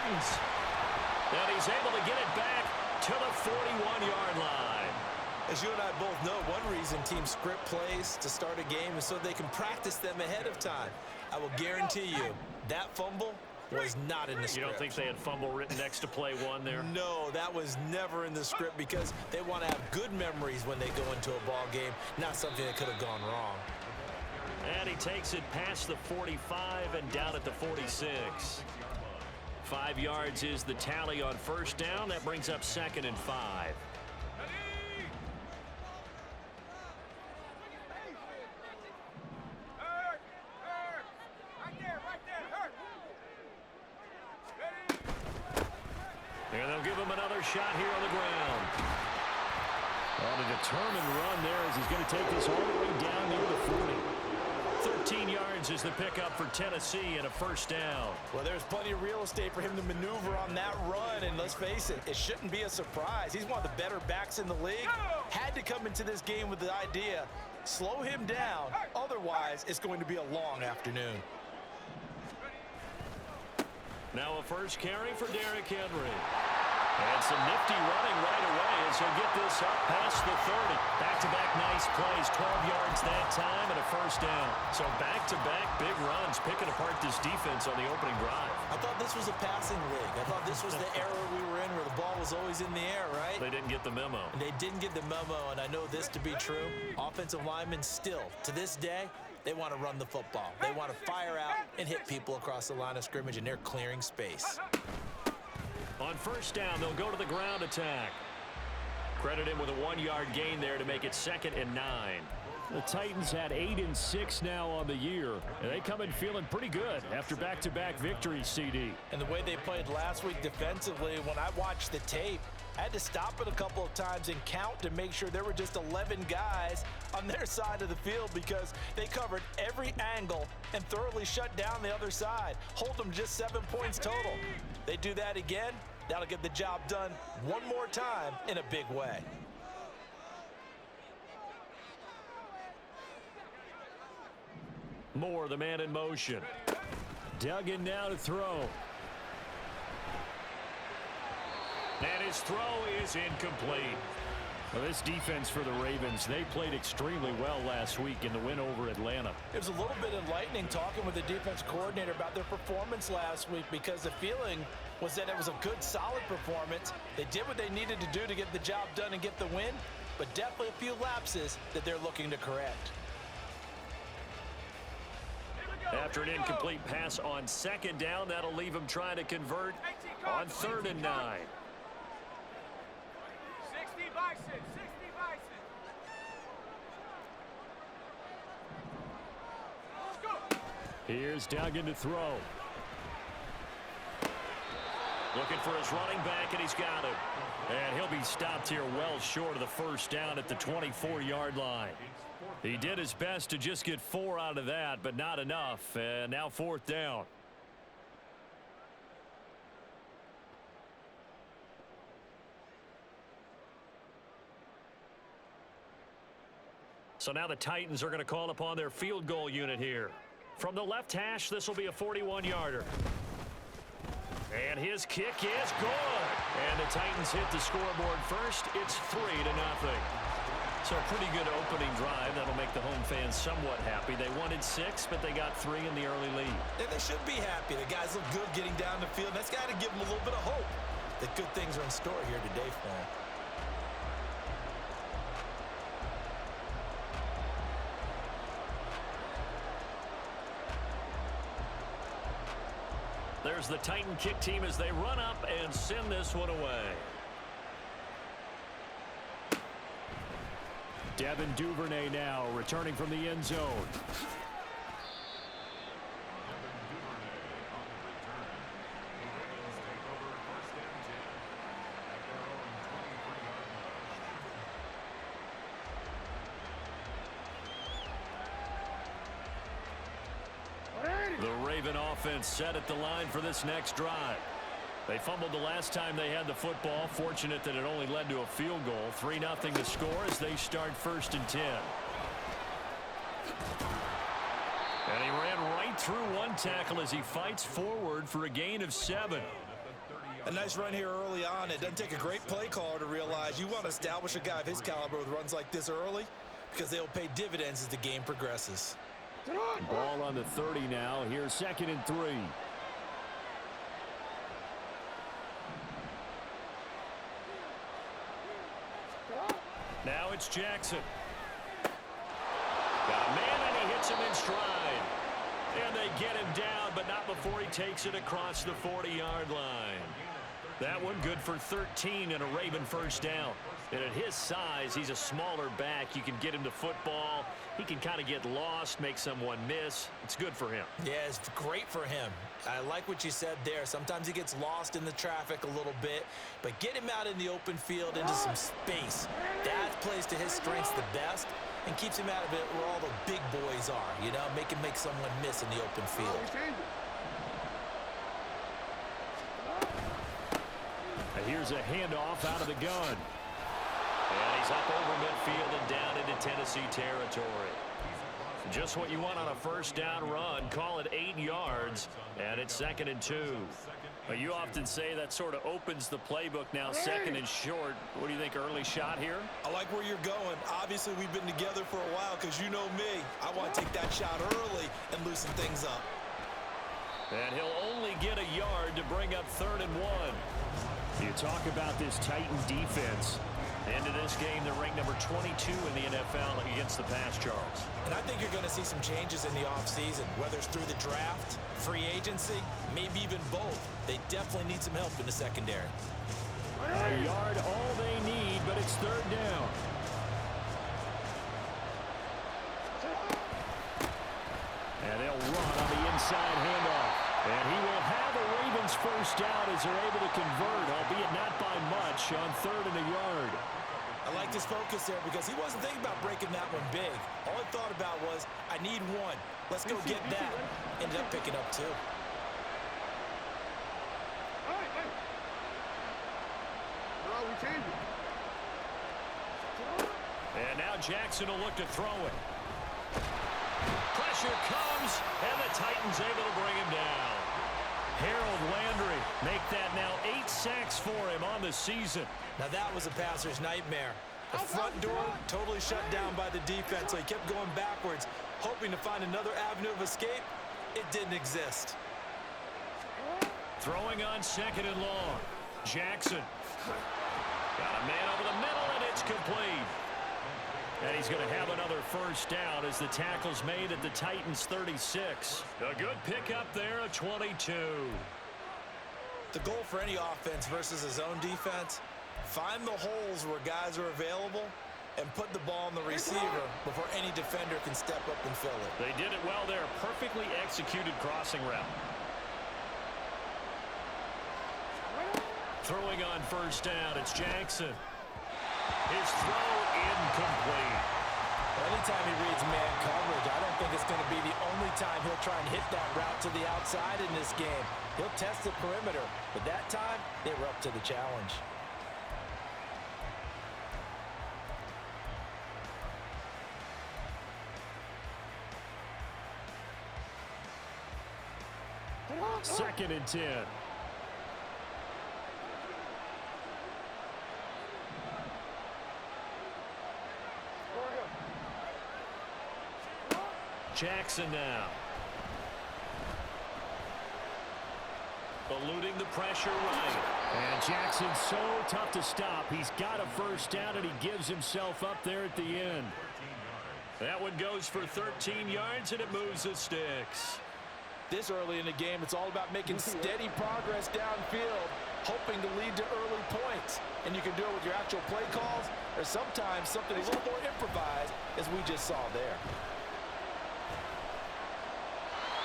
Titans. And he's able to get it back to the 41-yard line. As you and I both know, one reason teams script plays to start a game is so they can practice them ahead of time. I will guarantee you that fumble was not in the script. You don't think they had fumble written next to play one there? No, that was never in the script because they want to have good memories when they go into a ball game, not something that could have gone wrong. And he takes it past the 45 and down at the 46. 5 yards is the tally on first down. That brings up 2nd and 5. And they'll give him another shot here on the ground. On a determined run there as he's going to take this all the way down near the 40. 13 yards is the pickup for Tennessee and a first down. Well, there's plenty of real estate for him to maneuver on that run, and let's face it, it shouldn't be a surprise. He's one of the better backs in the league. Had to come into this game with the idea, slow him down, otherwise it's going to be a long afternoon. Now a first carry for Derrick Henry. And some nifty running right away as he'll get this up past the 30. Back-to-back nice plays, 12 yards that time and a first down. So back-to-back big runs, picking apart this defense on the opening drive. I thought this was a passing league. I thought this was the era we were in where the ball was always in the air, right? They didn't get the memo. And they didn't get the memo, and I know this to be true. Offensive linemen still, to this day, they want to run the football. They want to fire out and hit people across the line of scrimmage, and they're clearing space. On first down, they'll go to the ground attack. Credit him with a 1-yard gain there to make it 2nd and 9. The Titans had 8-6 now on the year, and they come in feeling pretty good after back-to-back victories, CD. And the way they played last week defensively, when I watched the tape, I had to stop it a couple of times and count to make sure there were just 11 guys on their side of the field because they covered every angle and thoroughly shut down the other side. Hold them just 7 points total. They do that again, that'll get the job done one more time in a big way. Moore, the man in motion. Duggan now to throw. And his throw is incomplete. Well, this defense for the Ravens, they played extremely well last week in the win over Atlanta. It was a little bit enlightening talking with the defense coordinator about their performance last week because the feeling was that it was a good, solid performance. They did what they needed to do to get the job done and get the win, but definitely a few lapses that they're looking to correct. After an incomplete pass on 2nd down, that'll leave him trying to convert on 3rd and 9. 60 Bison, 60 Bison. Let's go. Here's Duggan to throw. Looking for his running back, and he's got him. And he'll be stopped here well short of the first down at the 24-yard line. He did his best to just get 4 out of that, but not enough. And now 4th down. So now the Titans are going to call upon their field goal unit here. From the left hash, this will be a 41-yarder. And his kick is good. And the Titans hit the scoreboard first. It's 3-0. So a pretty good opening drive. That'll make the home fans somewhat happy. They wanted 6, but they got 3 in the early lead. And they should be happy. The guys look good getting down the field. That's got to give them a little bit of hope that good things are in store here today for them. There's the Titan kick team as they run up and send this one away. Devin Duvernay now returning from the end zone. The Raven offense set at the line for this next drive. They fumbled the last time they had the football. Fortunate that it only led to a field goal. 3-0 to score as they start 1st and 10. And he ran right through one tackle as he fights forward for a gain of 7. A nice run here early on. It doesn't take a great play caller to realize you want to establish a guy of his caliber with runs like this early because they'll pay dividends as the game progresses. Ball on the 30 now. Here's 2nd and 3. Now it's Jackson. Got a man, and he hits him in stride. And they get him down, but not before he takes it across the 40-yard line. That one good for 13 and a Raven first down. And at his size, he's a smaller back. You can get him to football. He can kind of get lost, make someone miss. It's good for him. Yeah, it's great for him. I like what you said there. Sometimes he gets lost in the traffic a little bit, but get him out in the open field into some space. That plays to his strengths the best and keeps him out of it where all the big boys are, you know, make someone miss in the open field. Here's a handoff out of the gun. And he's up over midfield and down into Tennessee territory. Just what you want on a first down run. Call it 8 yards, and it's 2nd and 2. Well, you often say that sort of opens the playbook now, 2nd and short. What do you think, early shot here? I like where you're going. Obviously, we've been together for a while because you know me. I want to take that shot early and loosen things up. And he'll only get a yard to bring up 3rd and 1. You talk about this Titan defense. Into this game, they're ranked number 22 in the NFL against the pass, Charles. And I think you're going to see some changes in the offseason, whether it's through the draft, free agency, maybe even both. They definitely need some help in the secondary. A yard, all they need, but it's 3rd down. And they'll run on the inside handoff. And he will have a Ravens first down as they're able to convert, albeit not by much, on 3rd and a yard. I like his focus there because he wasn't thinking about breaking that one big. All he thought about was, I need one. Let's go get that. Ended up picking up 2. And now Jackson will look to throw it. Pressure comes, and the Titans able to bring him down. Harold Landry make that now 8 sacks for him on the season. Now that was a passer's nightmare. The front door totally shut down by the defense, so he kept going backwards, hoping to find another avenue of escape. It didn't exist. Throwing on 2nd and long. Jackson. Got a man over the middle, and it's complete. And he's going to have another first down as the tackle's made at the Titans' 36. A good pickup there of 22. The goal for any offense versus a zone defense, find the holes where guys are available and put the ball on the receiver before any defender can step up and fill it. They did it well there. Perfectly executed crossing route. Throwing on first down, it's Jackson. His throw incomplete. Anytime he reads man coverage, I don't think it's going to be the only time he'll try and hit that route to the outside in this game. He'll test the perimeter, but that time, they were up to the challenge. Second and 10. Jackson now. Eluding the pressure right. And Jackson's so tough to stop. He's got a first down, and he gives himself up there at the end. That one goes for 13 yards, and it moves the sticks. This early in the game, it's all about making steady progress downfield, hoping to lead to early points. And you can do it with your actual play calls, or sometimes something a little more improvised, as we just saw there.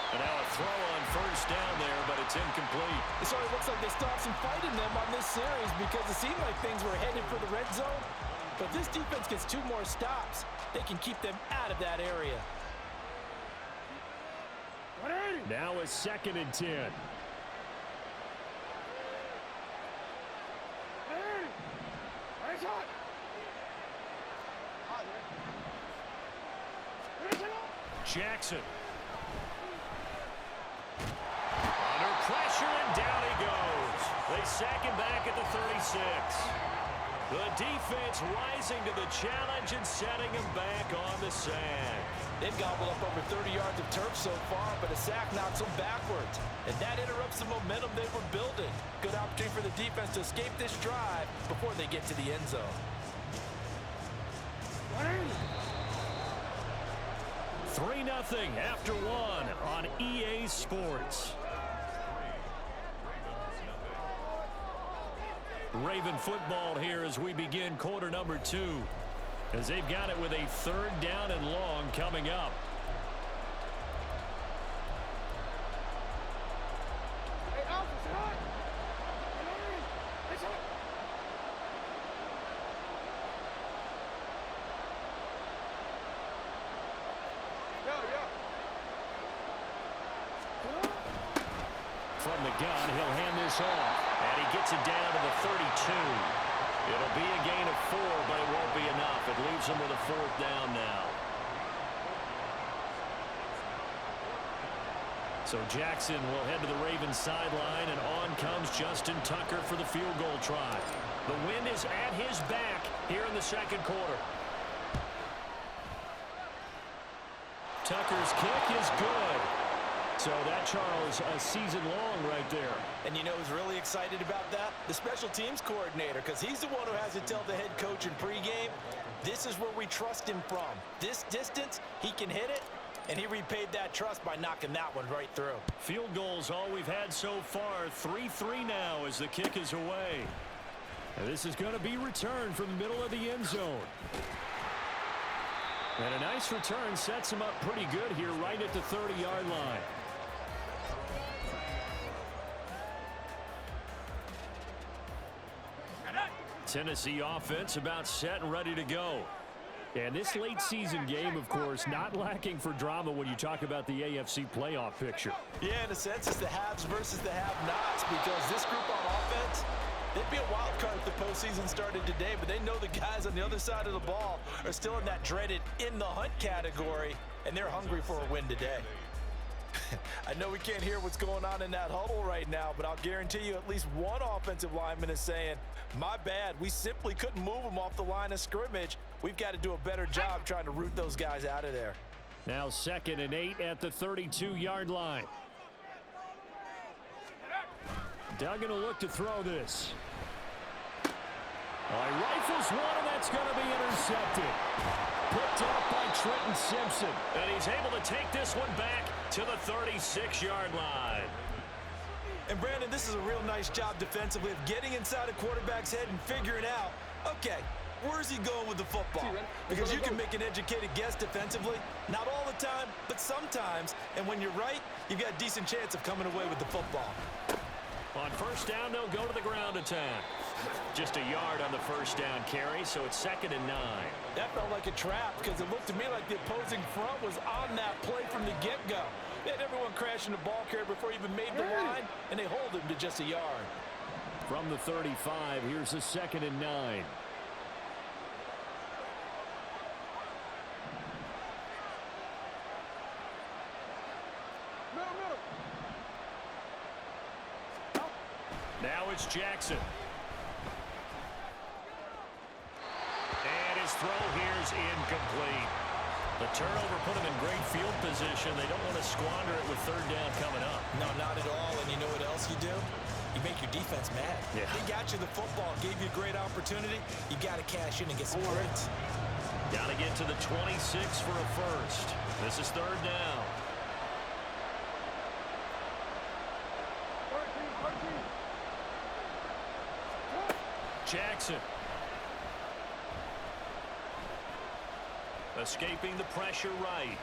And now a throw on first down there, but it's incomplete. It sort of looks like they still have some fight in them on this series because it seemed like things were headed for the red zone. But if this defense gets 2 more stops, they can keep them out of that area. Now a 2nd and 10. Jackson. Under pressure, and down he goes. They second back at the 36. The defense rising to the challenge and setting him back on the sack. They've gobbled up over 30 yards of turf so far, but a sack knocks them backwards. And that interrupts the momentum they were building. Good opportunity for the defense to escape this drive before they get to the end zone. 3-0 after one on EA Sports. Raven football here as we begin quarter number 2. As they've got it with a 3rd down and long coming up. Hey, Alpha, say hi. Hey, say hi. From the gun, he'll hand this off. And he gets it down to the 32. It'll be a gain of 4, but it won't be enough. It leaves him with a 4th down now. So Jackson will head to the Ravens sideline, and on comes Justin Tucker for the field goal try. The wind is at his back here in the second quarter. Tucker's kick is good. So that, Charles, a season long right there. And you know who's really excited about that? The special teams coordinator, because he's the one who has to tell the head coach in pregame, this is where we trust him from. This distance, he can hit it, and he repaid that trust by knocking that one right through. Field goals all we've had so far. 3-3 now as the kick is away. And this is going to be returned from the middle of the end zone. And a nice return sets him up pretty good here right at the 30-yard line. Tennessee offense about set and ready to go. And this late season game, of course, not lacking for drama when you talk about the AFC playoff picture. Yeah, in a sense, it's the haves versus the have-nots, because this group on offense, they'd be a wild card if the postseason started today, but they know the guys on the other side of the ball are still in that dreaded in-the-hunt category, and they're hungry for a win today. I know we can't hear what's going on in that huddle right now, but I'll guarantee you at least one offensive lineman is saying, my bad, we simply couldn't move them off the line of scrimmage. We've got to do a better job trying to root those guys out of there. Now 2nd and 8 at the 32-yard line. Duggan will look to throw this. He rifles one, and that's going to be intercepted. Picked up by Trenton Simpson. And he's able to take this one back to the 36-yard line. And Brandon, this is a real nice job defensively of getting inside a quarterback's head and figuring out, okay, where's he going with the football? Because you can make an educated guess defensively. Not all the time, but sometimes. And when you're right, you've got a decent chance of coming away with the football. On first down, they'll go to the ground attack. Just a yard on the first down carry, so it's 2nd and 9. That felt like a trap because it looked to me like the opposing front was on that play from the get-go. They had everyone crashing the ball carrier before he even made the line, and they hold him to just a yard. From the 35, here's the 2nd and 9. Now it's Jackson. And his throw here's incomplete. The turnover put him in great field position. They don't want to squander it with 3rd down coming up. No, not at all. And you know what else you do? You make your defense mad. Yeah. They got you the football, gave you a great opportunity. You got to cash in and get some points. Got to get to the 26 for a first. This is 3rd down. Jackson. Escaping the pressure right.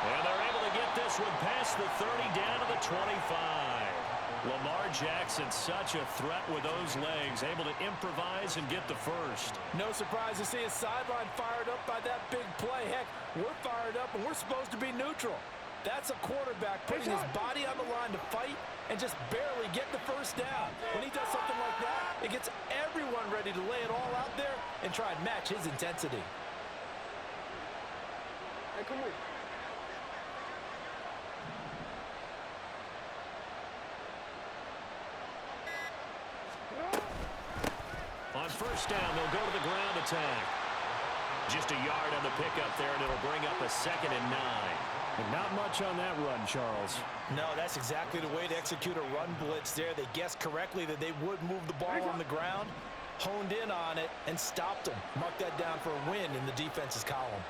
And they're able to get this one past the 30 down to the 25. Lamar Jackson, such a threat with those legs, able to improvise and get the first. No surprise to see his sideline fired up by that big play. Heck, we're fired up and we're supposed to be neutral. That's a quarterback putting his body on the line to fight and just barely get the first down. When he does something like that, it gets everyone ready to lay it all out there and try and match his intensity. Hey, come on. On first down, they'll go to the ground attack. Just a yard on the pickup there, and it'll bring up a 2nd and 9. And not much on that run, Charles. No, that's exactly the way to execute a run blitz there. They guessed correctly that they would move the ball on the ground, honed in on it, and stopped them. Mark that down for a win in the defense's column.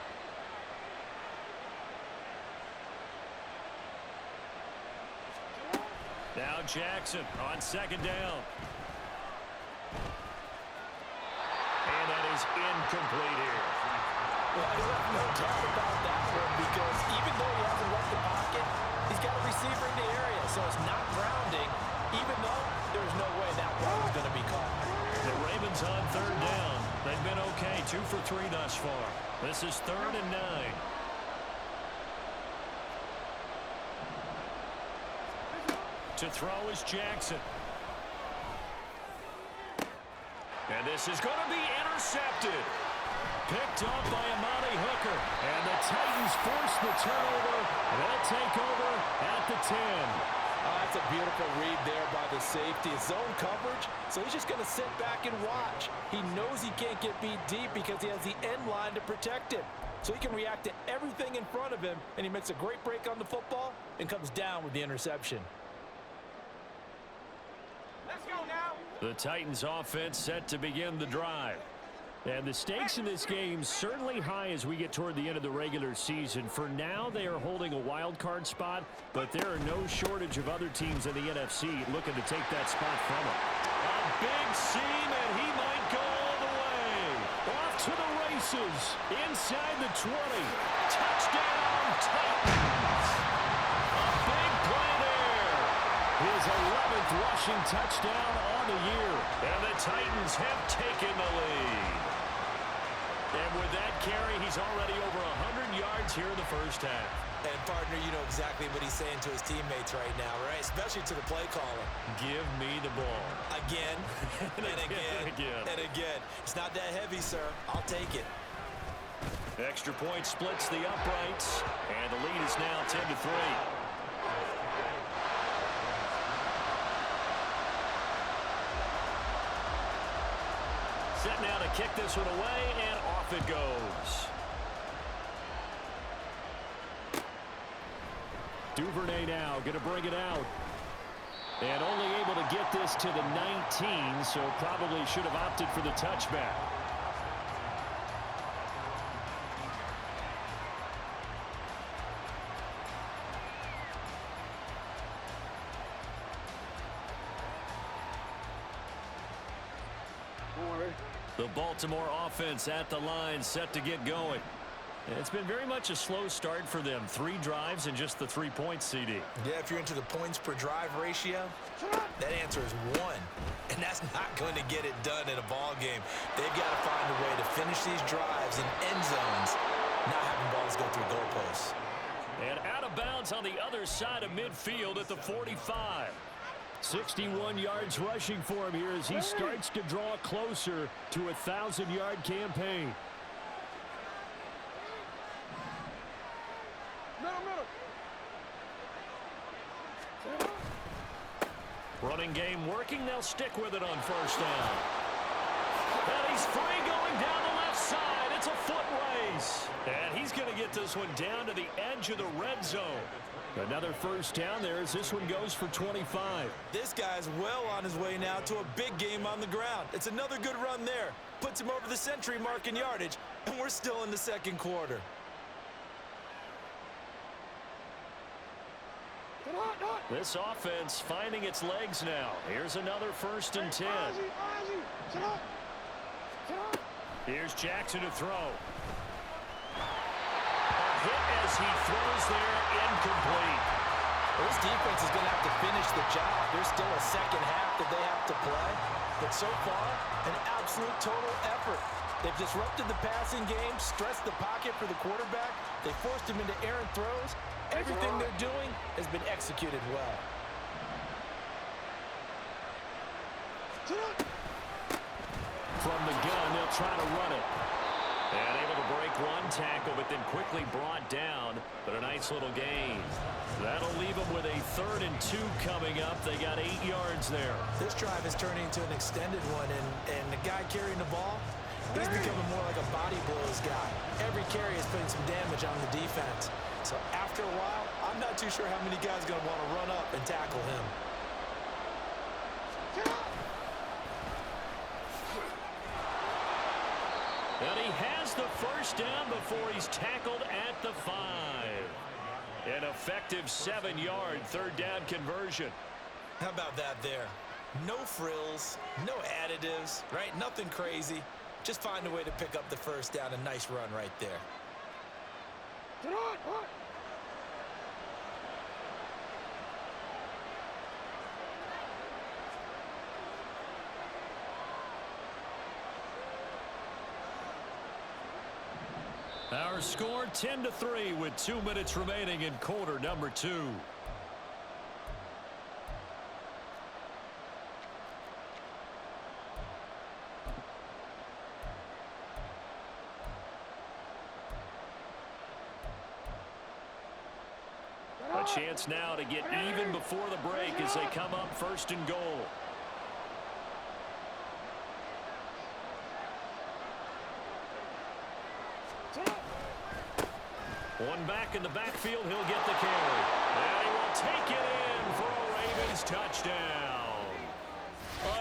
Now Jackson on 2nd down. And that is incomplete here. Well, I have no doubt about that one because even though he hasn't left the pocket, he's got a receiver in the area, so it's not grounding, even though there's no way that one was going to be caught. The Ravens on 3rd down. They've been okay, 2 for 3 thus far. This is 3rd and 9. To throw is Jackson. And this is going to be intercepted. Picked up by Amani Hooker. And the Titans force the turnover. They'll take over at the 10. Oh, that's a beautiful read there by the safety. It's zone coverage, so he's just going to sit back and watch. He knows he can't get beat deep because he has the end line to protect him. So he can react to everything in front of him, and he makes a great break on the football and comes down with the interception. Let's go now. The Titans offense set to begin the drive. And the stakes in this game certainly high as we get toward the end of the regular season. For now, they are holding a wild card spot, but there are no shortage of other teams in the NFC looking to take that spot from them. A big seam, and he might go all the way. Off to the races. Inside the 20. Touchdown, Titans. A big play there. His 11th rushing touchdown on the year. And the Titans have taken the lead. And with that carry, he's already over 100 yards here in the first half. And, partner, you know exactly what he's saying to his teammates right now, right? Especially to the play caller. Give me the ball. Again, and again, and again. It's not that heavy, sir. I'll take it. Extra point splits the uprights, and the lead is now 10-3. Set now to kick this one away, and off it goes. Duvernay now going to bring it out. And only able to get this to the 19, so probably should have opted for the touchback. The Baltimore offense at the line, set to get going. It's been very much a slow start for them. 3 drives and just the 3 points, CD. Yeah, if you're into the points per drive ratio, that answer is 1. And that's not going to get it done in a ball game. They've got to find a way to finish these drives in end zones, not having balls go through goalposts. And out of bounds on the other side of midfield at the 45. 61 yards rushing for him here as he starts to draw closer to a 1,000-yard campaign. Running game working. They'll stick with it on first down. And he's free going down the left side. It's a foot race. And he's going to get this one down to the edge of the red zone. Another first down there as this one goes for 25. This guy's well on his way now to a big game on the ground. It's another good run there. Puts him over the century mark in yardage, and we're still in the second quarter. This offense finding its legs now. Here's another 1st and 10. Here's Jackson to throw. A hit as he throws there, incomplete. Well, this defense is going to have to finish the job. There's still a second half that they have to play. But so far, an absolute total effort. They've disrupted the passing game, stressed the pocket for the quarterback. They forced him into errant throws. Everything they're doing has been executed well. From the gun, they'll try to run it. And able to break one tackle, but then quickly brought down. But a nice little gain. That'll leave them with a 3rd and 2 coming up. They got 8 yards there. This drive is turning into an extended one, and the guy carrying the ball, he's becoming more like a body blows guy. Every carry is putting some damage on the defense. So after a while, I'm not too sure how many guys are going to want to run up and tackle him. And he has the first down before he's tackled at the 5. An effective 7-yard 3rd down conversion. How about that there? No frills, no additives, right? Nothing crazy. Just find a way to pick up the first down. A nice run right there. Get on! Our score 10-3 with 2 minutes remaining in quarter number 2. A chance now to get even before the break as they come up 1st and goal. One back in the backfield, he'll get the carry. And he will take it in for a Ravens touchdown.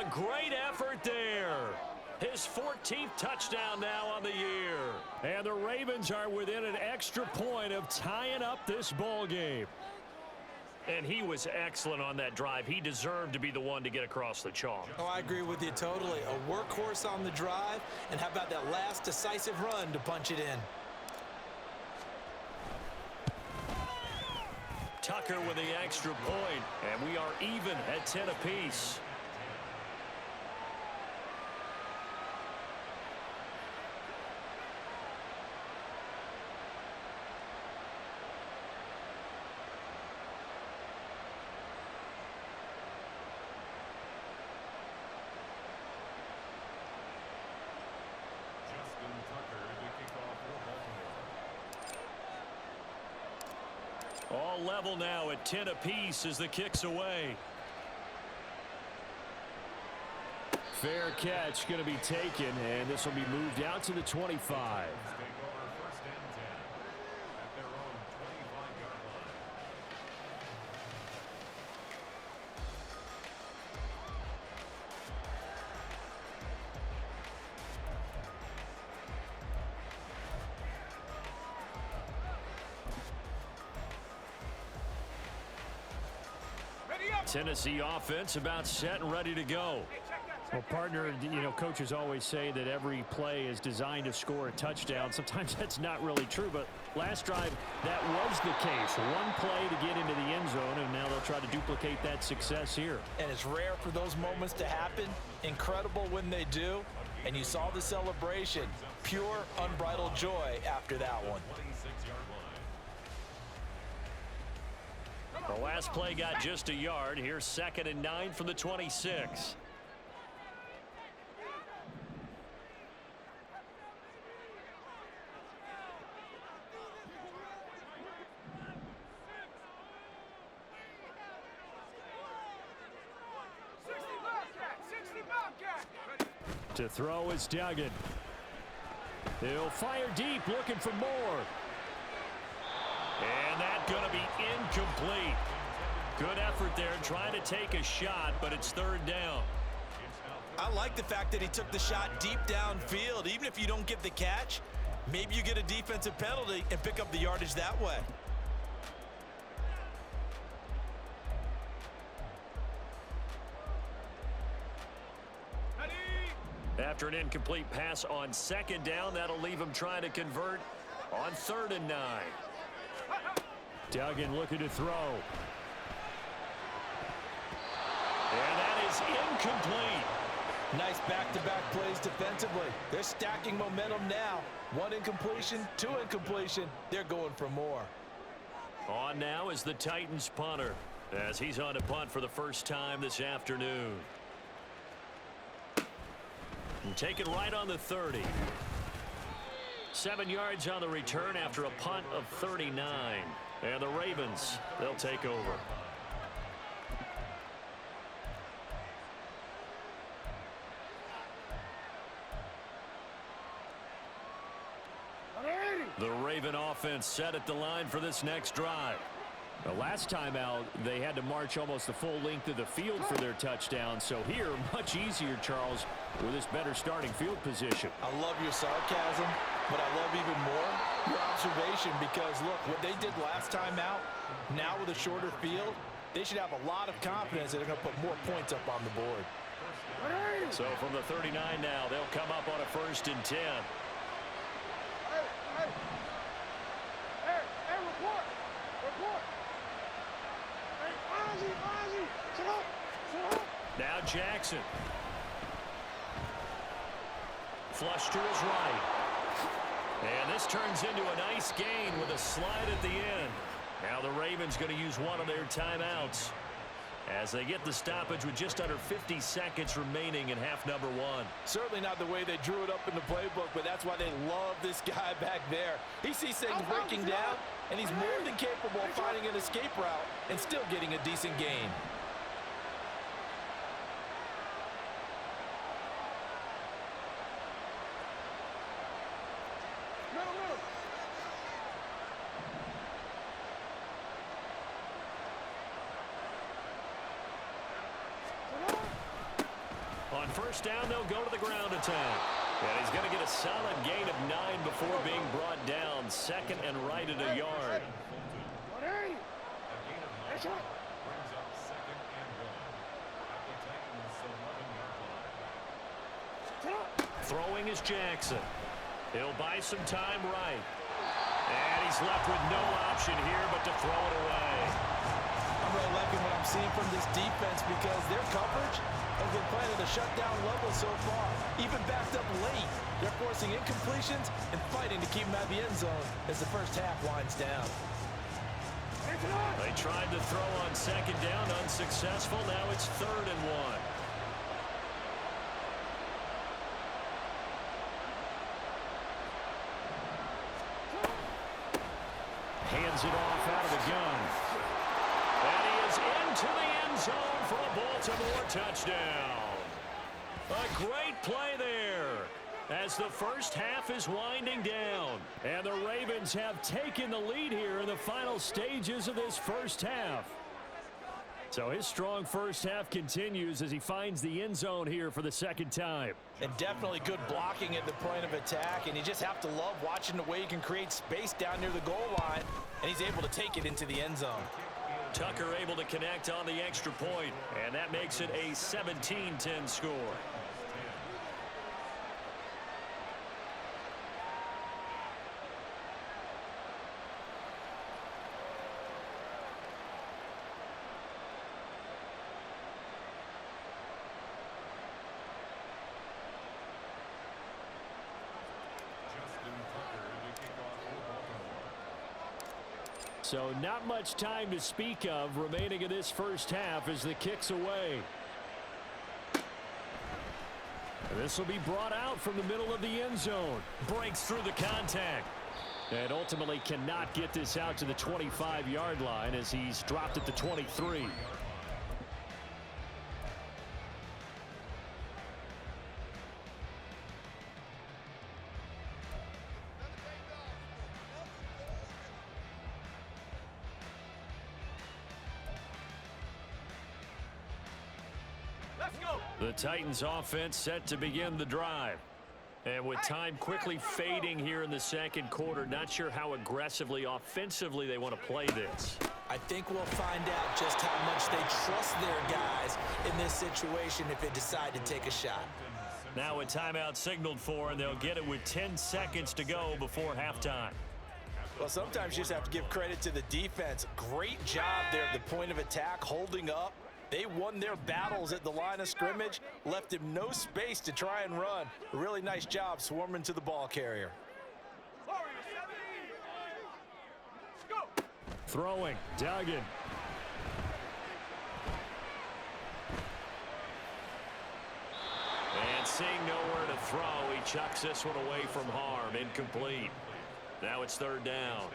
A great effort there. His 14th touchdown now on the year. And the Ravens are within an extra point of tying up this ball game. And he was excellent on that drive. He deserved to be the one to get across the chalk. Oh, I agree with you totally. A workhorse on the drive, and how about that last decisive run to punch it in? Tucker with the extra point, and we are even at 10 apiece. All level now at 10 apiece as the kick's away. Fair catch going to be taken, and this will be moved out to the 25. Tennessee offense about set and ready to go. Well, partner, coaches always say that every play is designed to score a touchdown. Sometimes that's not really true, but last drive, that was the case. One play to get into the end zone, and now they'll try to duplicate that success here. And it's rare for those moments to happen. Incredible when they do. And you saw the celebration. Pure, unbridled joy after that one. The last play got just a yard. Here's 2nd and 9 from the 26. To throw is Duggan. He'll fire deep, looking for more. And that's going to be incomplete. Good effort there trying to take a shot, but it's 3rd down. I like the fact that he took the shot deep downfield. Even if you don't get the catch, maybe you get a defensive penalty and pick up the yardage that way. After an incomplete pass on 2nd down, that'll leave him trying to convert on 3rd and 9. Duggan looking to throw. And that is incomplete. Nice back-to-back plays defensively. They're stacking momentum now. 1 incompletion, 2 incompletion. They're going for more. On now is the Titans punter as he's on to punt for the first time this afternoon. And taken right on the 30. 7 yards on the return after a punt of 39. And the Ravens, they'll take over. The Raven offense set at the line for this next drive. The last time out, they had to march almost the full length of the field for their touchdown. So here, much easier, Charles, with this better starting field position. I love your sarcasm, but I love even more your observation because, look, what they did last time out, now with a shorter field, they should have a lot of confidence that they're going to put more points up on the board. So from the 39 now, they'll come up on a 1st and 10. Now Jackson. Flush to his right. And this turns into a nice gain with a slide at the end. Now the Ravens going to use one of their timeouts as they get the stoppage with just under 50 seconds remaining in half number 1. Certainly not the way they drew it up in the playbook, but that's why they love this guy back there. He sees things breaking down, and he's more than capable of finding an escape route and still getting a decent gain. On 1st down, they'll go to the ground attack. And he's going to get a solid gain of 9 before being brought down. 2nd and right at a yard. Throwing is Jackson. He'll buy some time right. And he's left with no option here but to throw it away. I'm really liking what I'm seeing from this defense because their coverage has been playing at a shutdown level so far. Even backed up late, they're forcing incompletions and fighting to keep them out of the end zone as the first half winds down. They tried to throw on 2nd down, unsuccessful. Now it's 3rd and 1. Hands it off out of the gun. And he is into the end zone for a Baltimore touchdown. A great play there as the first half is winding down. And the Ravens have taken the lead here in the final stages of this first half. So his strong first half continues as he finds the end zone here for the 2nd time. And definitely good blocking at the point of attack, and you just have to love watching the way he can create space down near the goal line, and he's able to take it into the end zone. Tucker able to connect on the extra point, and that makes it a 17-10 score. So not much time to speak of remaining in this first half as the kick's away. And this will be brought out from the middle of the end zone. Breaks through the contact. And ultimately cannot get this out to the 25-yard line as he's dropped at the 23. The Titans offense set to begin the drive. And with time quickly fading here in the 2nd quarter, not sure how aggressively, offensively they want to play this. I think we'll find out just how much they trust their guys in this situation if they decide to take a shot. Now a timeout signaled for, and they'll get it with 10 seconds to go before halftime. Well, sometimes you just have to give credit to the defense. Great job there at the point of attack, holding up. They won their battles at the line of scrimmage, left him no space to try and run. A really nice job swarming to the ball carrier. Throwing, Duggan. And seeing nowhere to throw, he chucks this one away from harm. Incomplete. Now it's third down.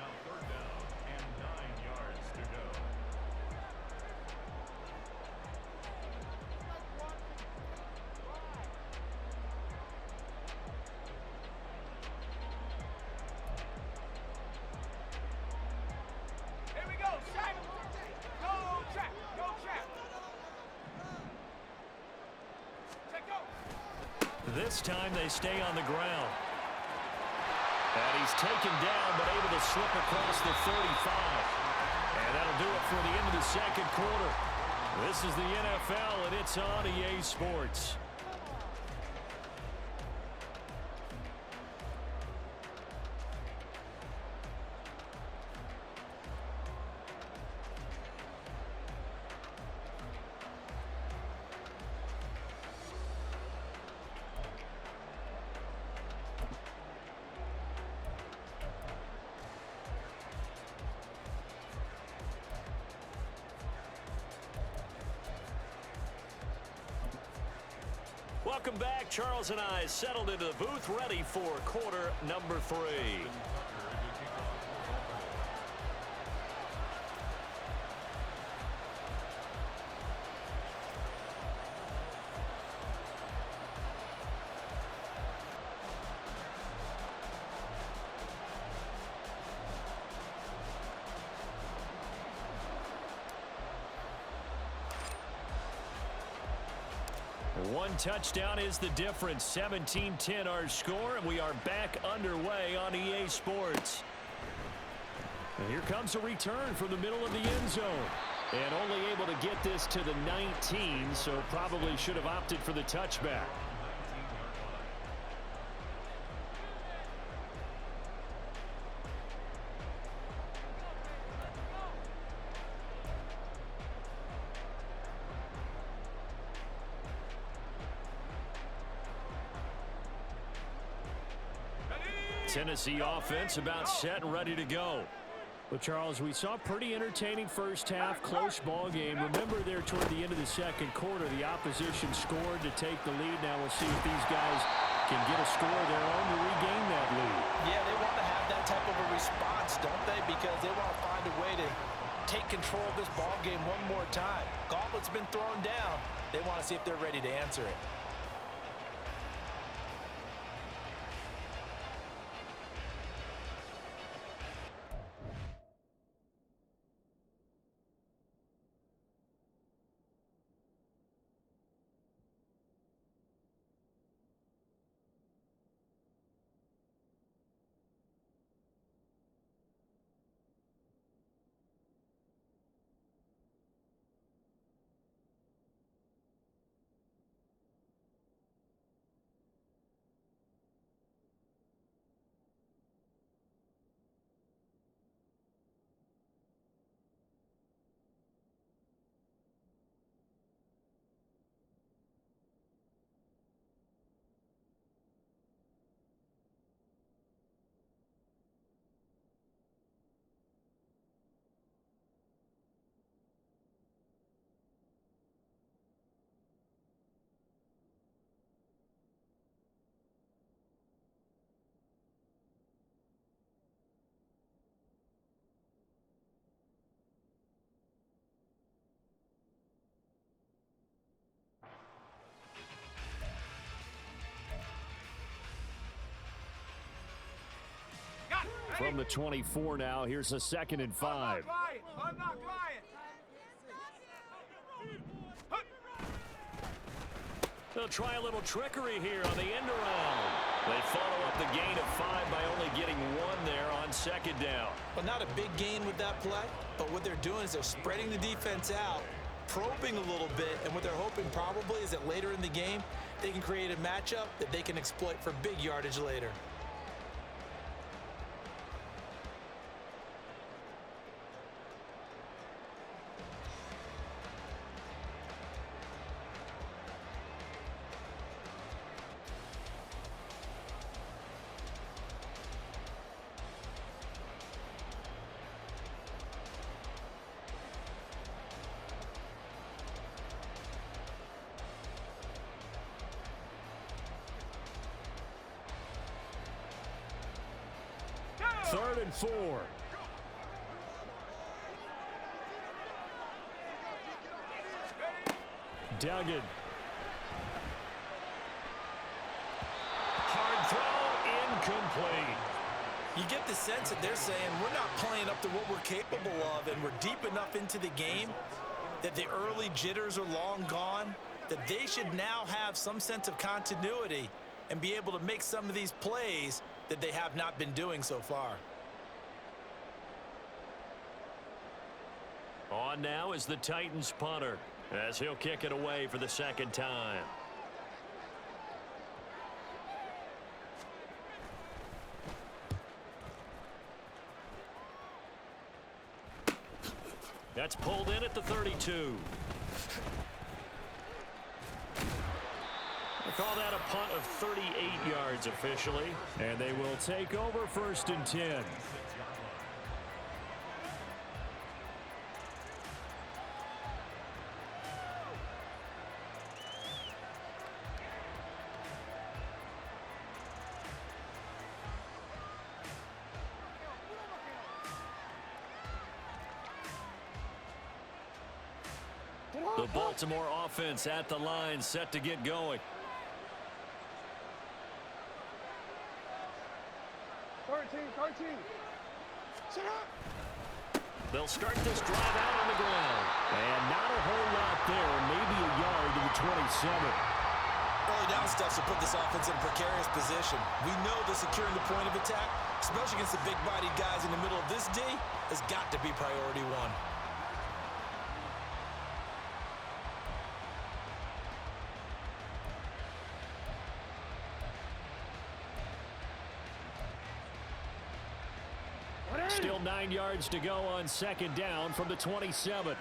This time they stay on the ground. And he's taken down, but able to slip across the 35. And that'll do it for the end of the second quarter. This is the NFL, and it's on EA Sports. Welcome back. Charles and I settled into the booth, ready for quarter number 3. One touchdown is the difference. 17-10 our score, and we are back underway on EA Sports. And here comes a return from the middle of the end zone. And only able to get this to the 19, so probably should have opted for the touchback. Tennessee offense about set and ready to go. Well, Charles, we saw a pretty entertaining first half, close ball game. Remember there toward the end of the second quarter, the opposition scored to take the lead. Now we'll see if these guys can get a score of their own to regain that lead. Yeah, they want to have that type of a response, don't they? Because they want to find a way to take control of this ball game one more time. Gauntlet's been thrown down. They want to see if they're ready to answer it. From the 24 now, here's a 2nd and 5. I'm not lying. They'll try a little trickery here on the end around. They follow up the gain of 5 by only getting 1 there on 2nd down. Well, not a big gain with that play, but what they're doing is they're spreading the defense out, probing a little bit, and what they're hoping probably is that later in the game, they can create a matchup that they can exploit for big yardage later. 3rd and 4. Duggan. Hard throw, incomplete. You get the sense that they're saying we're not playing up to what we're capable of, and we're deep enough into the game that the early jitters are long gone, that they should now have some sense of continuity and be able to make some of these plays that they have not been doing so far. On now is the Titans punter, as he'll kick it away for the 2nd time. That's pulled in at the 32. They call that a punt of 38 yards officially. And they will take over 1st and 10. The Baltimore offense at the line, set to get going. 13. Set up. They'll start this drive out on the ground. And not a whole lot there, maybe a yard to the 27. Early down stuff should put this offense in a precarious position. We know that securing the point of attack, especially against the big-bodied guys in the middle of this D, has got to be priority one. Still 9 yards to go on 2nd down from the 27.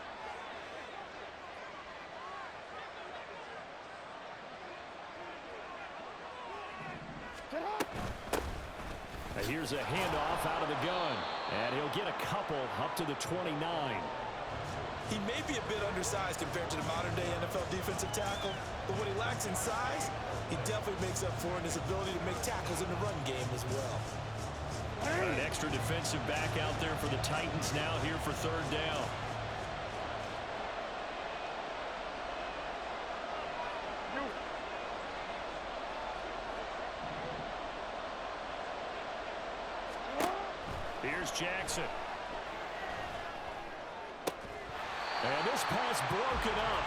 Here's a handoff out of the gun. And he'll get a couple up to the 29. He may be a bit undersized compared to the modern-day NFL defensive tackle, but what he lacks in size, he definitely makes up for in his ability to make tackles in the run game as well. Got an extra defensive back out there for the Titans now here for 3rd down. Here's Jackson. And this pass broken up.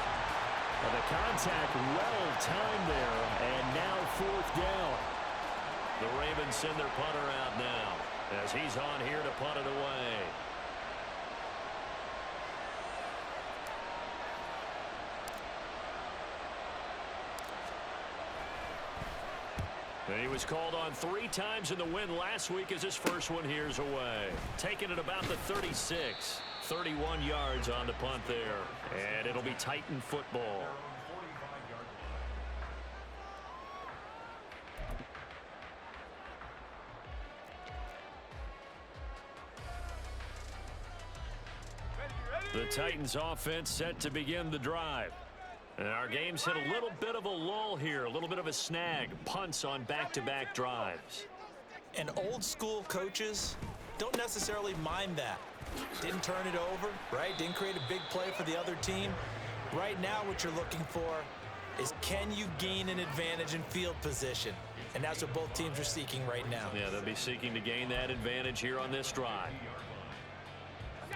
And the contact well timed there. And now 4th down. The Ravens send their punter out now as he's on here to punt it away. And he was called on 3 times in the win last week as his first one here's away. Taking it about the 36. 31 yards on the punt there. And it'll be Titan football. The Titans offense set to begin the drive. And our game's hit a little bit of a lull here, a little bit of a snag. Punts on back-to-back drives. And old school coaches don't necessarily mind that. Didn't turn it over, right? Didn't create a big play for the other team. Right now what you're looking for is can you gain an advantage in field position? And that's what both teams are seeking right now. Yeah, they'll be seeking to gain that advantage here on this drive.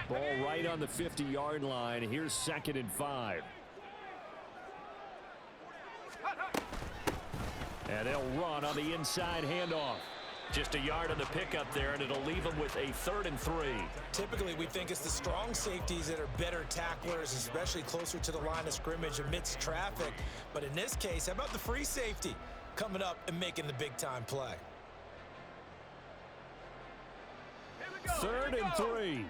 Ball right on the 50-yard line. Here's 2nd and 5. And they'll run on the inside handoff. Just a yard on the pickup there, and it'll leave them with a 3rd and 3. Typically, we think it's the strong safeties that are better tacklers, especially closer to the line of scrimmage amidst traffic. But in this case, how about the free safety coming up and making the big-time play? 3rd and 3.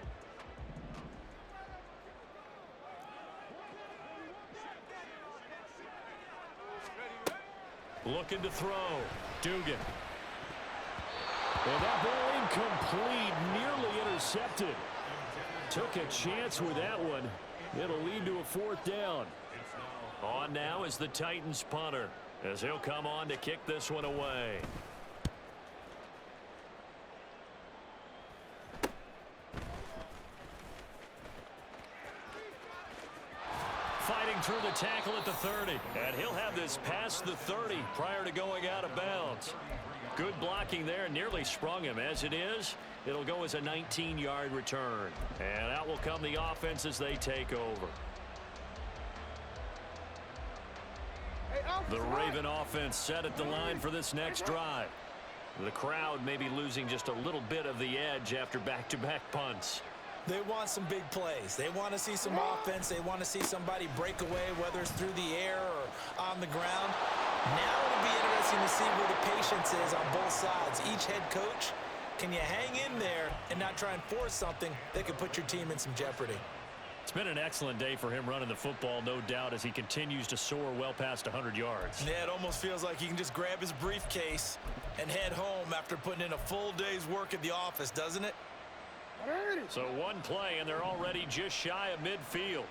Looking to throw. Dugan. And that ball incomplete, nearly intercepted. Took a chance with that one. It'll lead to a 4th down. On now is the Titans punter, as he'll come on to kick this one away. through the tackle at the 30. And he'll have this past the 30 prior to going out of bounds. Good blocking there. Nearly sprung him. As it is, it'll go as a 19-yard return. And out will come the offense as they take over. The Raven offense set at the line for this next drive. The crowd may be losing just a little bit of the edge after back-to-back punts. They want some big plays. They want to see some offense. They want to see somebody break away, whether it's through the air or on the ground. Now it'll be interesting to see where the patience is on both sides. Each head coach, can you hang in there and not try and force something that could put your team in some jeopardy? It's been an excellent day for him running the football, no doubt, as he continues to soar well past 100 yards. Yeah, it almost feels like he can just grab his briefcase and head home after putting in a full day's work at the office, doesn't it? So one play, and they're already just shy of midfield.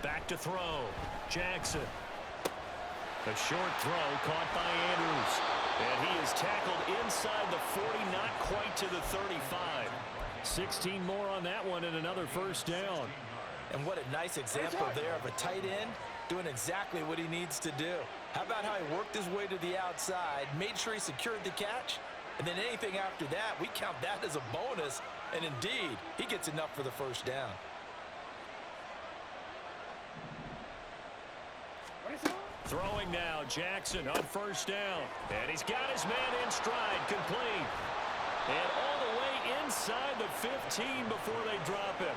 Back to throw. Jackson. A short throw caught by Andrews. And he is tackled inside the 40, not quite to the 35. 16 more on that one and another first down. And what a nice example there of a tight end doing exactly what he needs to do. How about how he worked his way to the outside, made sure he secured the catch, and then anything after that, we count that as a bonus. And indeed, he gets enough for the first down. Throwing now, Jackson on first down. And he's got his man in stride, complete. And all the way inside the 15 before they drop it.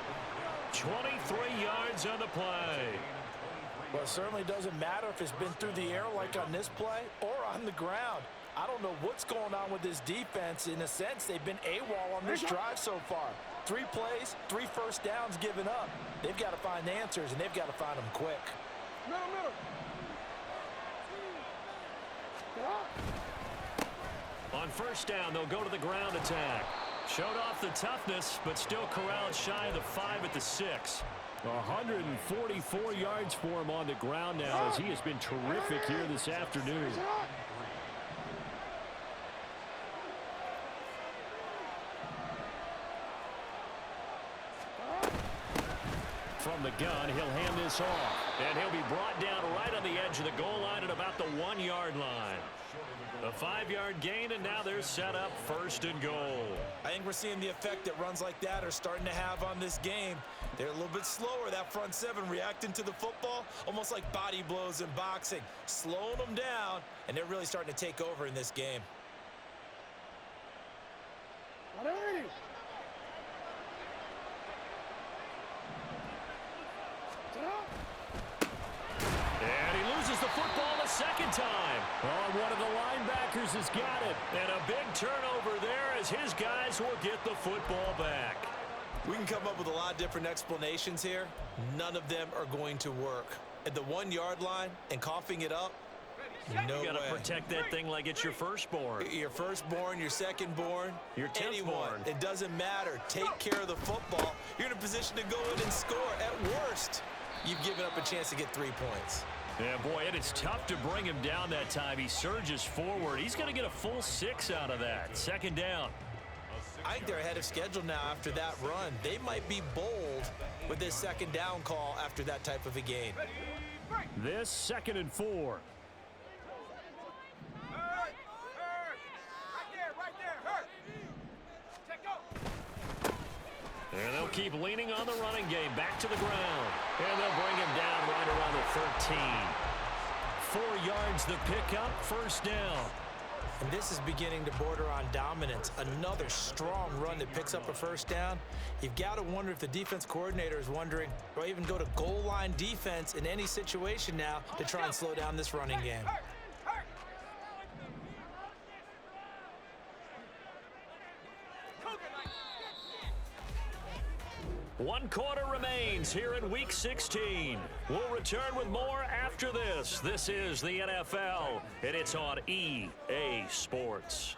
23 yards on the play. Well, it certainly doesn't matter if it's been through the air like on this play or on the ground. I don't know what's going on with this defense. In a sense, they've been AWOL on this drive so far. 3 plays, 3 first downs given up. They've got to find answers, and they've got to find them quick. Middle. On first down, they'll go to the ground attack. Showed off the toughness, but still corralled shy of the 5 at the 6. 144 yards for him on the ground now as he has been terrific here this afternoon. From the gun, he'll hand this off. And he'll be brought down right on the edge of the goal line at about the 1-yard line. A 5-yard gain, and now they're set up first and goal. I think we're seeing the effect that runs like that are starting to have on this game. They're a little bit slower, that front 7, reacting to the football, almost like body blows in boxing, slowing them down, and they're really starting to take over in this game. And he loses the football a second time. Oh, one of the linebackers has got it. And a big turnover there as his guys will get the football back. We can come up with a lot of different explanations here. None of them are going to work. At the 1-yard line and coughing it up, no You got way. to protect that thing like it's your firstborn. Your firstborn, your secondborn, Your 10th anyone. born. It doesn't matter. Take care of the football. You're in a position to go in and score. At worst, you've given up a chance to get 3 points. Yeah, boy, it is tough to bring him down that time. He surges forward. He's going to get a full 6 out of that. Second down. I think they're ahead of schedule now after that run. They might be bold with this second down call after that type of a gain. This 2nd and 4. And they'll keep leaning on the running game. Back to the ground. And they'll bring him down right around the 13. 4 yards the pickup. First down. And this is beginning to border on dominance. Another strong run that picks up a first down. You've got to wonder if the defense coordinator is wondering, do I even go to goal line defense in any situation now to try and slow down this running game? One quarter remains here in Week 16. We'll return with more after this. This is the NFL, and it's on EA Sports.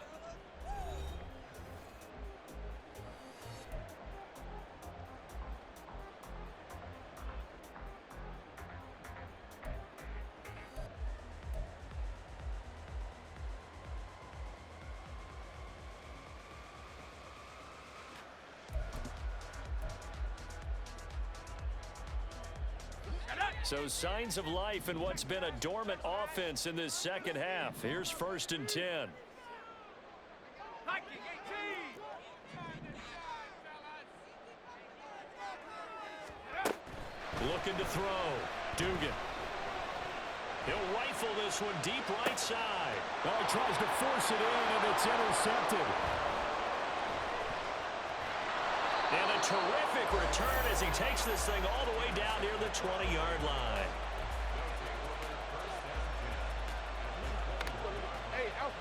So signs of life in what's been a dormant offense in this second half. Here's 1st and 10. Looking to throw. Dugan. He'll rifle this one deep right side. Well, he tries to force it in, and it's intercepted. And a terrific return as he takes this thing all the way down near the 20-yard line. Hey, Alpha.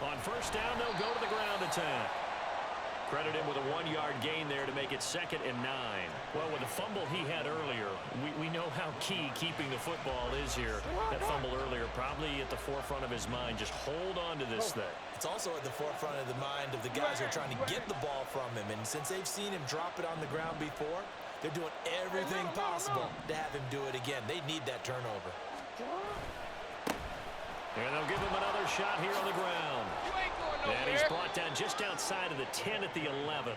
On 1st down, they'll go to the ground attack. Credit him with a 1-yard gain there to make it 2nd and 9. Well, with the fumble he had earlier, we know how key keeping the football is here. That fumble earlier probably at the forefront of his mind. Just hold on to this thing. It's also at the forefront of the mind of the guys who are trying to get the ball from him. And since they've seen him drop it on the ground before, they're doing everything possible to have him do it again. They need that turnover. And they'll give him another shot here on the ground. And he's brought down just outside of the 10 at the 11.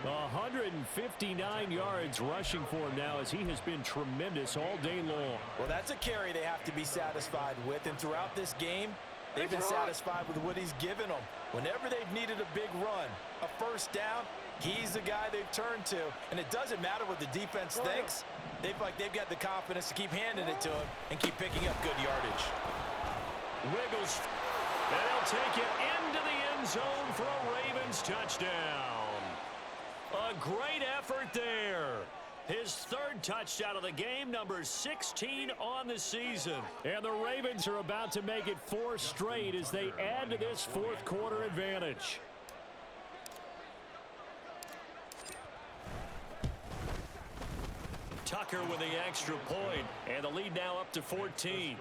159 yards rushing for him now as he has been tremendous all day long. Well, that's a carry they have to be satisfied with. And throughout this game, they've been satisfied with what he's given them. Whenever they've needed a big run, a 1st down, he's the guy they've turned to. And it doesn't matter what the defense thinks. They've got the confidence to keep handing it to him and keep picking up good yardage. Wiggles, and they'll take it into the end zone for a Ravens touchdown. A great effort there. His 3rd touchdown of the game, number 16 on the season. And the Ravens are about to make it 4 straight as they add to this 4th quarter advantage. Tucker with the extra point, and the lead now up to 14.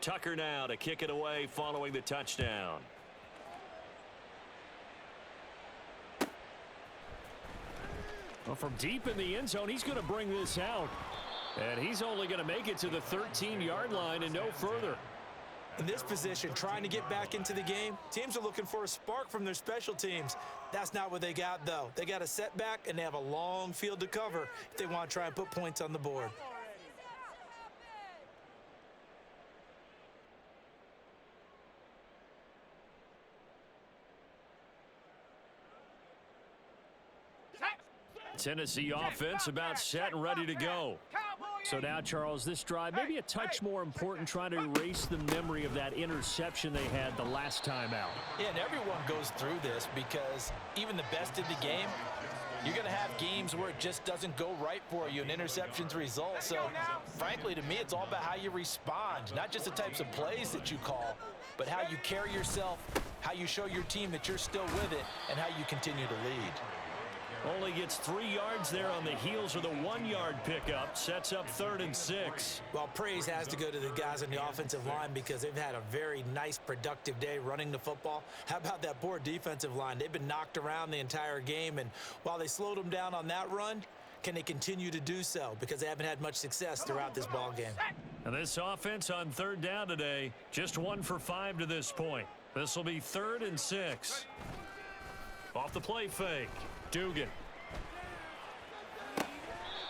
Tucker now to kick it away following the touchdown. Well, from deep in the end zone, he's going to bring this out. And he's only going to make it to the 13-yard line and no further. In this position, trying to get back into the game, teams are looking for a spark from their special teams. That's not what they got, though. They got a setback, and they have a long field to cover if they want to try and put points on the board. Tennessee offense about set and ready to go. So now, Charles, this drive maybe a touch more important, trying to erase the memory of that interception they had the last time out. Yeah, and everyone goes through this because even the best in the game, you're going to have games where it just doesn't go right for you and interceptions result. So, frankly, to me, it's all about how you respond, not just the types of plays that you call, but how you carry yourself, how you show your team that you're still with it, and how you continue to lead. Only gets 3 yards there on the heels of the 1-yard pickup. Sets up 3rd and 6. Well, praise has to go to the guys on the offensive line because they've had a very nice, productive day running the football. How about that poor defensive line? They've been knocked around the entire game, and while they slowed them down on that run, can they continue to do so? Because they haven't had much success throughout this ball game. And this offense on 3rd down today, just 1 for 5 to this point. This will be 3rd and 6. Off the play fake. Dugan.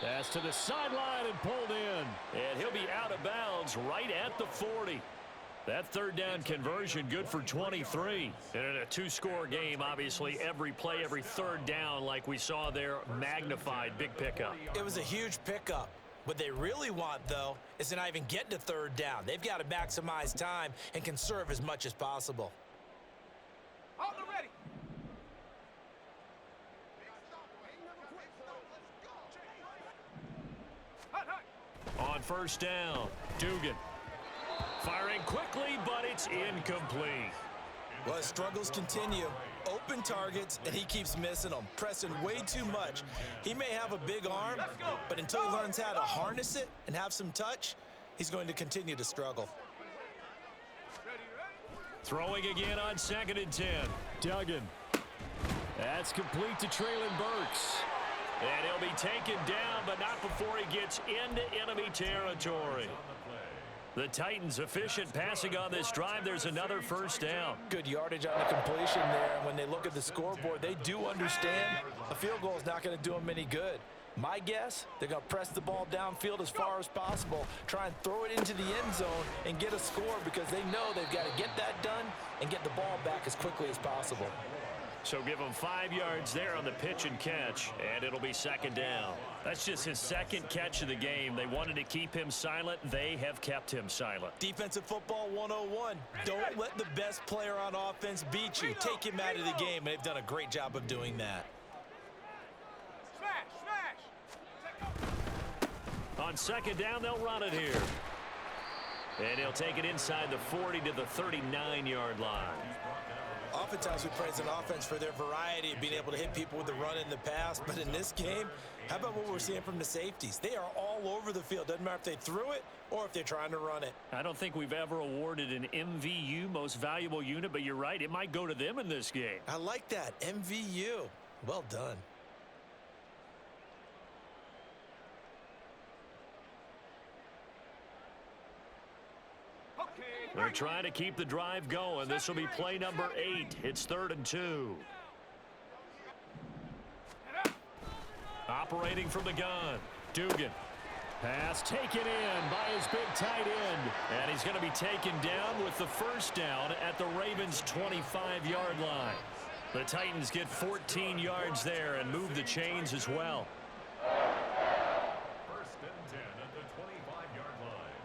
Pass to the sideline and pulled in. And he'll be out of bounds right at the 40. That 3rd down conversion good for 23. And in a 2-score game, obviously, every play, every 3rd down, like we saw there, magnified, big pickup. It was a huge pickup. What they really want, though, is to not even get to 3rd down. They've got to maximize time and conserve as much as possible. On the ready. On 1st down, Dugan. Firing quickly, but it's incomplete. Well, his struggles continue. Open targets, and he keeps missing them, pressing way too much. He may have a big arm, but until he learns how to harness it and have some touch, he's going to continue to struggle. Throwing again on 2nd and 10. Duggan. That's complete to Traylon Burks. And he'll be taken down, but not before he gets into enemy territory. The Titans efficient passing on this drive. There's another first down. Good yardage on the completion there. And when they look at the scoreboard, they do understand a field goal is not going to do them any good. My guess, they're going to press the ball downfield as far as possible, try and throw it into the end zone and get a score because they know they've got to get that done and get the ball back as quickly as possible. So give him 5 yards there on the pitch and catch, and it'll be 2nd down. That's just his 2nd catch of the game. They wanted to keep him silent. They have kept him silent. Defensive football 101. Don't let the best player on offense beat you. Take him out of the game, and they've done a great job of doing that. On 2nd down, they'll run it here. And he'll take it inside the 40 to the 39-yard line. Oftentimes we praise an offense for their variety of being able to hit people with the run in the pass, but in this game, how about what we're seeing from the safeties? They are all over the field. Doesn't matter if they threw it or if they're trying to run it. I don't think we've ever awarded an MVU, most valuable unit, but you're right, it might go to them in this game. I like that, MVU. Well done. They're trying to keep the drive going. This will be play number 8. It's 3rd and 2. Operating from the gun, Dugan. Pass taken in by his big tight end. And he's going to be taken down with the first down at the Ravens' 25-yard line. The Titans get 14 yards there and move the chains as well. First and 10 at the 25-yard line.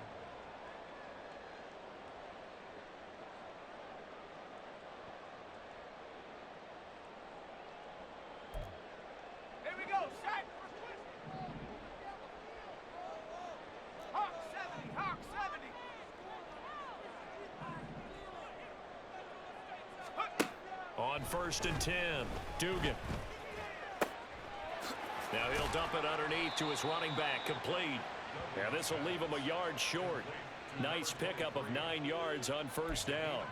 Here we go, set. Hawk 70, Hawk 70. On 1st and 10, Dugan. Now he'll dump it underneath to his running back, complete. Now this will leave him a yard short. Nice pickup of 9 yards on 1st down.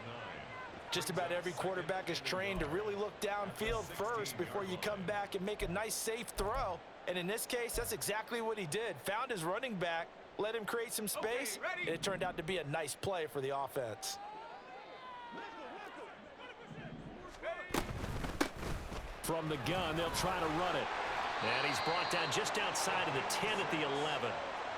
Just about every quarterback is trained to really look downfield first before you come back and make a nice, safe throw. And in this case, that's exactly what he did. Found his running back, let him create some space, and it turned out to be a nice play for the offense. From the gun, they'll try to run it. And he's brought down just outside of the 10 at the 11.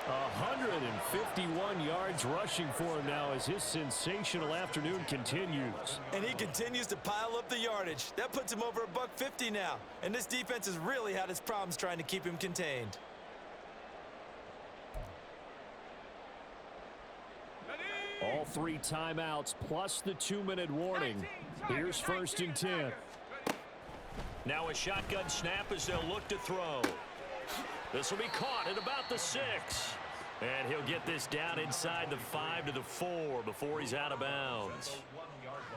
151 yards rushing for him now as his sensational afternoon continues. And he continues to pile up the yardage. That puts him over $150 now. And this defense has really had its problems trying to keep him contained. All 3 timeouts plus the 2-minute warning. Here's 1st and 10. Now a shotgun snap as they'll look to throw. This will be caught at about the 6. And he'll get this down inside the 5 to the 4 before he's out of bounds.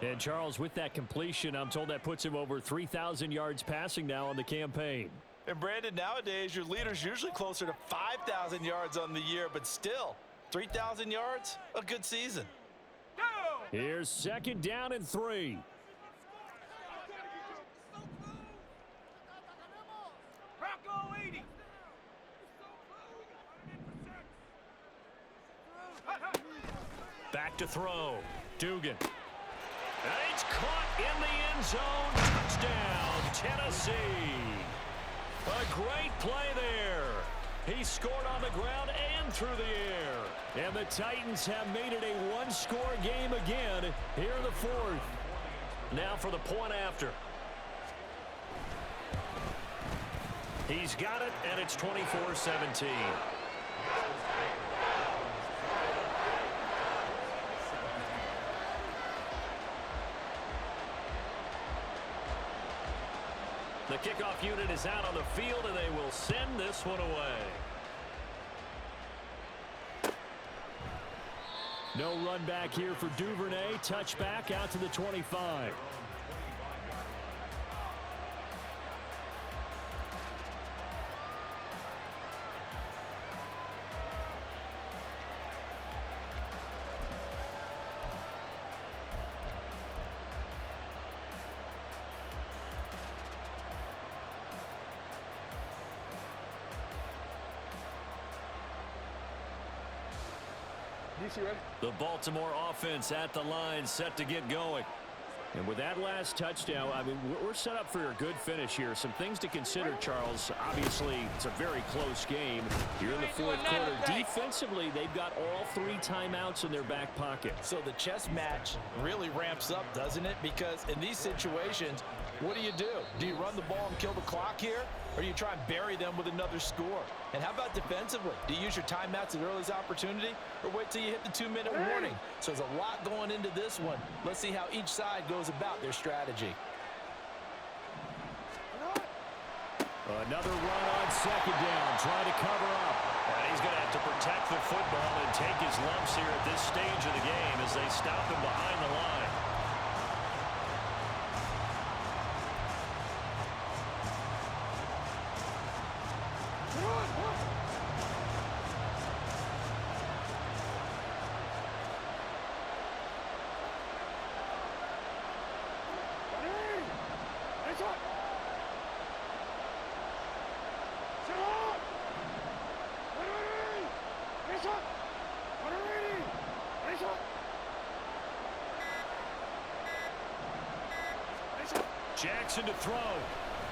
And Charles, with that completion, I'm told that puts him over 3,000 yards passing now on the campaign. And Brandon, nowadays your leader's usually closer to 5,000 yards on the year, but still, 3,000 yards, a good season. Here's 2nd down and 3. Bronco 80. Back to throw. Dugan. And it's caught in the end zone. Touchdown, Tennessee. A great play there. He scored on the ground and through the air. And the Titans have made it a one-score game again here in the 4th. Now for the point after. He's got it, and it's 24-17. The kickoff unit is out on the field, and they will send this one away. No run back here for Duvernay. Touchback out to the 25. The Baltimore offense at the line, set to get going. And with that last touchdown, I mean, we're set up for a good finish here. Some things to consider, Charles. Obviously, it's a very close game here in the fourth quarter. Defensively, they've got all 3 timeouts in their back pocket. So the chess match really ramps up, doesn't it? Because in these situations, what do? Do you run the ball and kill the clock here? Or do you try and bury them with another score? And how about defensively? Do you use your timeouts at earliest opportunity? Or wait till you hit the 2-minute warning? So there's a lot going into this one. Let's see how each side goes about their strategy. Another run on second down, trying to cover up. And he's going to have to protect the football and take his lumps here at this stage of the game as they stop him behind the line. Jackson to throw. Work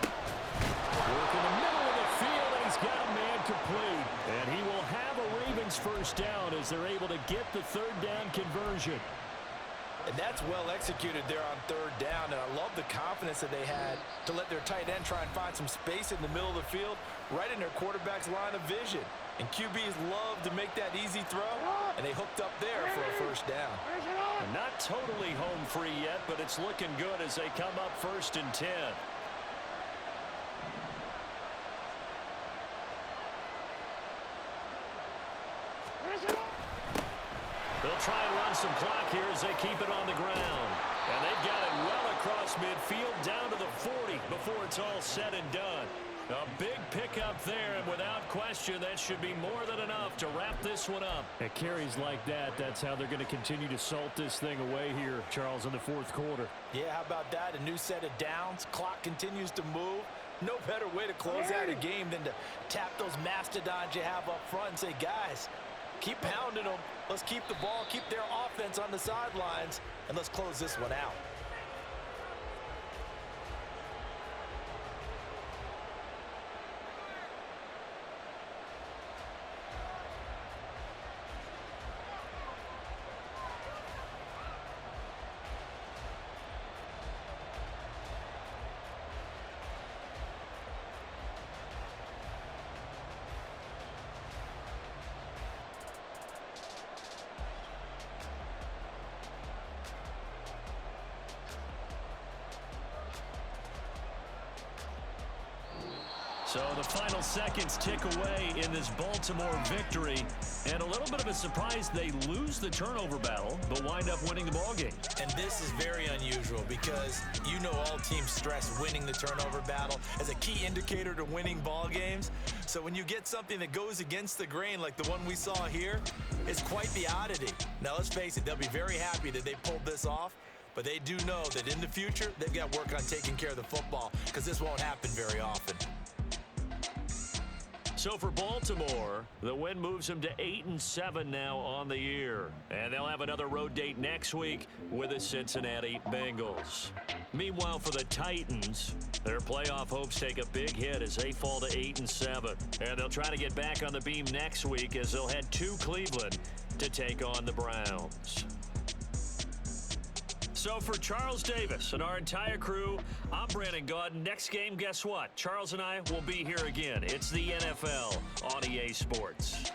in the middle of the field, and he's got a man complete. And he will have a Ravens first down as they're able to get the third down conversion. And that's well executed there on third down. And I love the confidence that they had to let their tight end try and find some space in the middle of the field, right in their quarterback's line of vision. And QBs love to make that easy throw, and they hooked up there for a first down. And not totally home free yet, but it's looking good as they come up 1st and 10. They'll try and run some clock here as they keep it on the ground. And they've got it well across midfield down to the 40 before it's all said and done. A big pickup there, and without question, that should be more than enough to wrap this one up. At carries like that, that's how they're going to continue to salt this thing away here, Charles, in the fourth quarter. Yeah, how about that? A new set of downs. Clock continues to move. No better way to close out a game than to tap those mastodons you have up front and say, guys, keep pounding them. Let's keep the ball, keep their offense on the sidelines, and let's close this one out. So the final seconds tick away in this Baltimore victory. And a little bit of a surprise, they lose the turnover battle, but wind up winning the ballgame. And this is very unusual because you know all teams stress winning the turnover battle as a key indicator to winning ball games. So when you get something that goes against the grain like the one we saw here, it's quite the oddity. Now let's face it, they'll be very happy that they pulled this off. But they do know that in the future, they've got to work on taking care of the football because this won't happen very often. So for Baltimore, the win moves them to 8-7 now on the year. And they'll have another road date next week with the Cincinnati Bengals. Meanwhile, for the Titans, their playoff hopes take a big hit as they fall to 8-7. And they'll try to get back on the beam next week as they'll head to Cleveland to take on the Browns. So for Charles Davis and our entire crew, I'm Brandon Gaudin. Next game, guess what? Charles and I will be here again. It's the NFL on EA Sports.